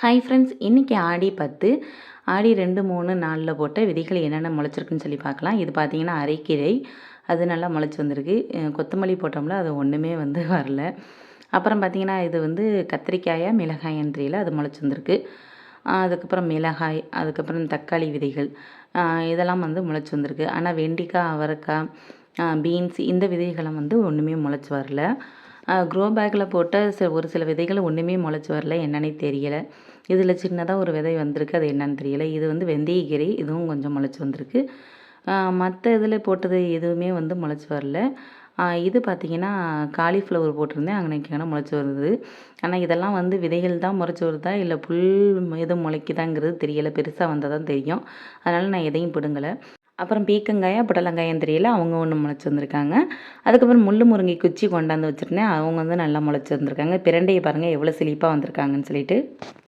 Hi friends, இன்றைக்கி ஆடி 10. ஆடி 2, 3, 4 போட்ட விதைகள் என்னென்ன முளைச்சிருக்குன்னு சொல்லி பார்க்கலாம். இது பார்த்திங்கன்னா அரைக்கீரை, அது நல்லா முளைச்சி வந்திருக்கு. கொத்தமல்லி போட்டோம்ல, அது ஒன்றுமே வரல. அப்புறம் பார்த்திங்கன்னா இது கத்திரிக்காயா மிளகாயான்னு தெரியல, அது முளைச்சி வந்திருக்கு. அதுக்கப்புறம் மிளகாய், அதுக்கப்புறம் தக்காளி விதைகள், இதெல்லாம் முளைச்சி வந்திருக்கு. ஆனால் வெண்டிக்காய், அவரைக்காய், பீன்ஸ் இந்த விதைகள்லாம் ஒன்றுமே முளைச்சி வரல. க்ரோ பேக்கில் போட்ட ஒரு சில விதைகள் ஒன்றுமே முளைச்சி வரல, என்னன்னே தெரியலை. இதில் சின்னதாக ஒரு விதை வந்திருக்கு, அது என்னன்னு தெரியலை. இது வெந்தயக்கீரை, இதுவும் கொஞ்சம் முளைச்சி வந்திருக்கு. மற்ற இதில் போட்டது எதுவுமே முளைச்சி வரல. இது பார்த்திங்கன்னா காலிஃப்ளவர் போட்டிருந்தேன், அங்கனைக்கான முளைச்சி வருது. ஆனால் இதெல்லாம் விதைகள் தான் முளைச்சி வருதா இல்லை புல் எதுவும் முளைக்குதாங்கிறது தெரியலை. பெருசாக வந்தால் தான் தெரியும், அதனால் நான் எதையும் பிடுங்கலை. அப்புறம் பீக்கங்காயா புடலங்காயான்னு தெரியல, அவங்க ஒன்று முளைச்சி வந்திருக்காங்க. அதுக்கப்புறம் முள்ளு முருங்கை குச்சி கொண்டாந்து வச்சுருந்தேன், அவங்க நல்லா முளைச்சி வந்திருக்காங்க. பிரண்டையை பாருங்கள் எவ்வளோ செழிப்பாக வந்திருக்காங்கன்னு சொல்லிட்டு.